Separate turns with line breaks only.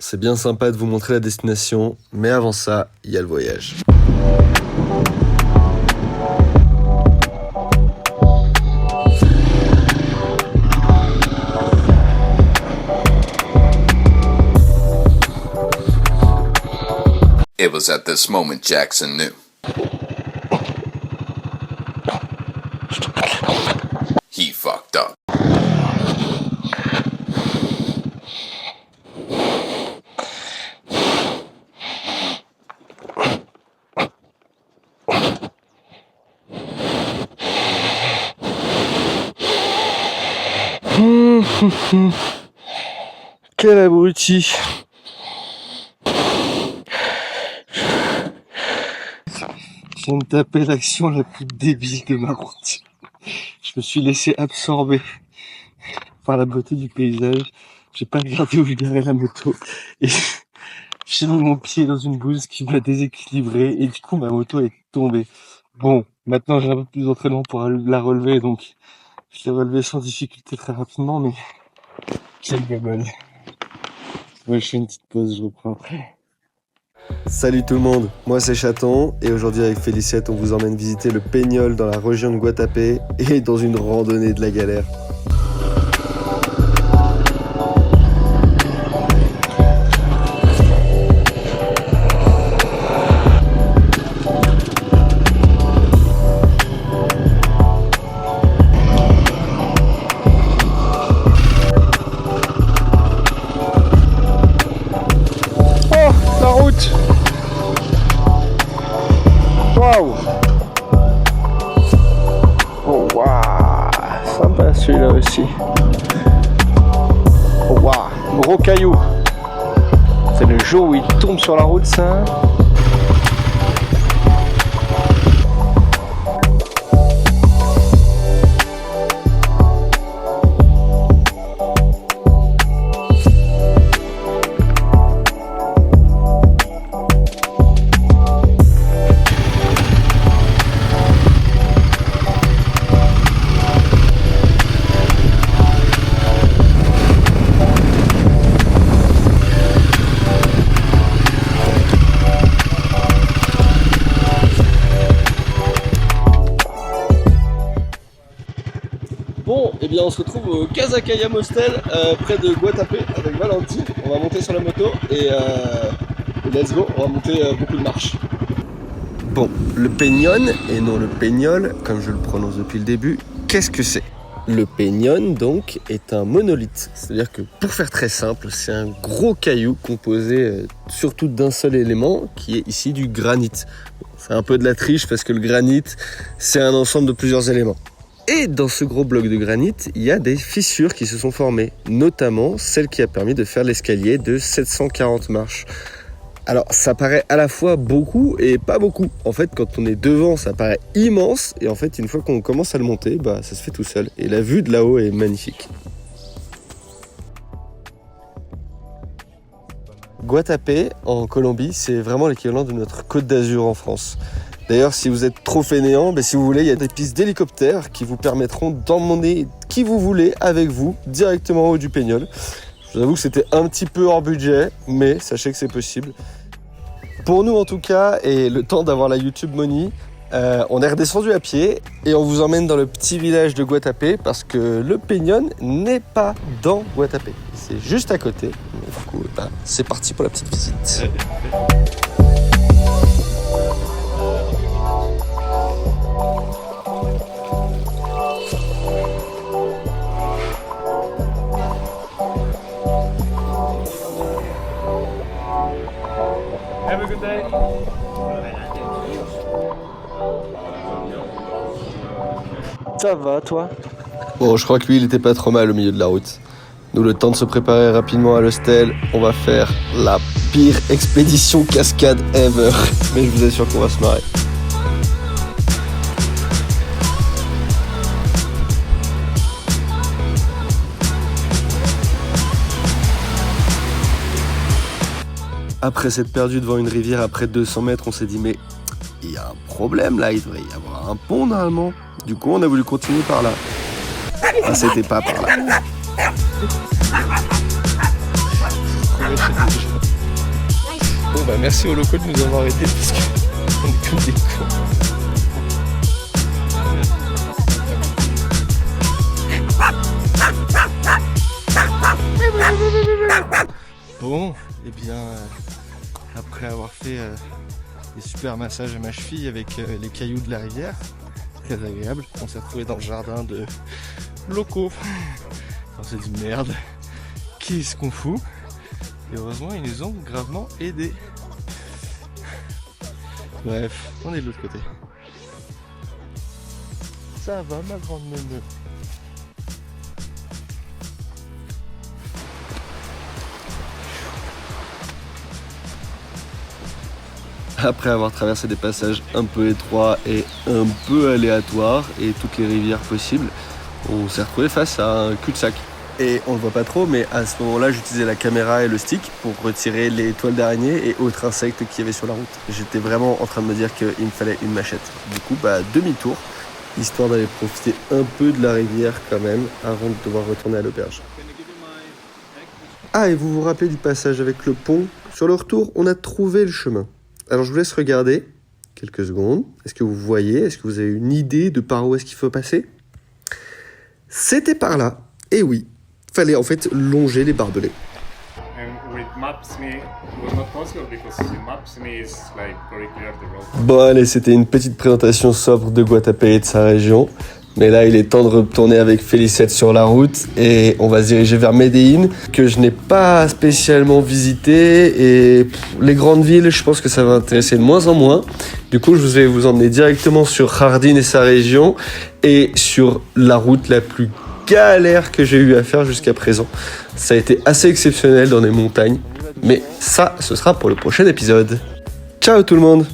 C'est bien sympa de vous montrer la destination, mais avant ça, il y a le voyage.
It was at this moment Jackson knew. He fucked up.
Quel abruti! Je viens de taper l'action la plus débile de ma route. Je me suis laissé absorber par la beauté du paysage. J'ai pas regardé où je garais la moto. Et j'ai mis mon pied dans une bouse qui m'a déséquilibré. Et du coup, ma moto est tombée. Bon, maintenant j'ai un peu plus d'entraînement pour la relever. Donc, je l'ai relevée sans difficulté très rapidement. Mais quelle gabole. Ouais, je fais une petite pause, je reprends après. Salut tout le monde, moi c'est Chaton et aujourd'hui avec Félicette on vous emmène visiter le Peñol dans la région de Guatapé et dans une randonnée de la galère. Oh, la route! Waouh! Oh waouh! Sympa celui-là aussi. Oh waouh! Gros caillou! C'est le jour où il tombe sur la route ça. Bon, et bien on se retrouve au Casacayam Hostel, près de Guatapé, avec Valentine. On va monter sur la moto et let's go, on va monter beaucoup de marches. Bon, le Peñón, et non le Peñol, comme je le prononce depuis le début, qu'est-ce que c'est? Le Peñón, donc, est un monolithe. C'est-à-dire que, pour faire très simple, c'est un gros caillou composé surtout d'un seul élément, qui est ici du granit. C'est un peu de la triche parce que le granit, c'est un ensemble de plusieurs éléments. Et dans ce gros bloc de granit, il y a des fissures qui se sont formées, notamment celle qui a permis de faire l'escalier de 740 marches. Alors ça paraît à la fois beaucoup et pas beaucoup. En fait, quand on est devant, ça paraît immense, et en fait, une fois qu'on commence à le monter, bah, ça se fait tout seul. Et la vue de là-haut est magnifique. Guatapé, en Colombie, c'est vraiment l'équivalent de notre Côte d'Azur en France. D'ailleurs, si vous êtes trop fainéant, si vous voulez, il y a des pistes d'hélicoptère qui vous permettront d'emmener qui vous voulez avec vous directement au haut du Peñol. Je vous avoue que c'était un petit peu hors budget, mais sachez que c'est possible. Pour nous en tout cas, et le temps d'avoir la YouTube Money, on est redescendu à pied et on vous emmène dans le petit village de Guatapé parce que le Peñón n'est pas dans Guatapé. C'est juste à côté. Mais du coup, c'est parti pour la petite visite.
Have a good day.
Ça va, toi? Bon, je crois que lui, il était pas trop mal au milieu de la route. Nous, le temps de se préparer rapidement à l'hostel, on va faire la pire expédition cascade ever. Mais je vous assure qu'on va se marrer. Après s'être perdu devant une rivière à près de 200 mètres, on s'est dit mais il y a un problème là, il devrait y avoir un pont normalement. Du coup, on a voulu continuer par là. Ah, c'était pas par là. Bon bah merci aux locaux de nous avoir aidés parce qu'on est comme des cons. Bon, et bien après avoir fait des super massages à ma cheville avec les cailloux de la rivière, très agréable, on s'est retrouvé dans le jardin de locaux. On s'est dit merde, qu'est-ce qu'on fout? Et heureusement ils nous ont gravement aidés. Bref, on est de l'autre côté. Ça va ma grande neuneu. Après avoir traversé des passages un peu étroits et un peu aléatoires et toutes les rivières possibles, on s'est retrouvé face à un cul-de-sac. Et on le voit pas trop, mais à ce moment-là, j'utilisais la caméra et le stick pour retirer les toiles d'araignée et autres insectes qu'il y avait sur la route. J'étais vraiment en train de me dire qu'il me fallait une machette. Du coup, demi-tour, histoire d'aller profiter un peu de la rivière quand même, avant de devoir retourner à l'auberge. Ah, et vous vous rappelez du passage avec le pont? Sur le retour, on a trouvé le chemin. Alors je vous laisse regarder quelques secondes. Est-ce que vous voyez? Est-ce que vous avez une idée de par où est-ce qu'il faut passer? C'était par là. Et oui, fallait en fait longer les barbelés. Bon allez, c'était une petite présentation sobre de Guatapé et de sa région. Mais là, il est temps de retourner avec Félicette sur la route et on va se diriger vers Medellín, que je n'ai pas spécialement visité. Et les grandes villes, je pense que ça va intéresser de moins en moins. Du coup, je vais vous emmener directement sur Jardín et sa région et sur la route la plus galère que j'ai eu à faire jusqu'à présent. Ça a été assez exceptionnel dans les montagnes, mais ça, ce sera pour le prochain épisode. Ciao tout le monde!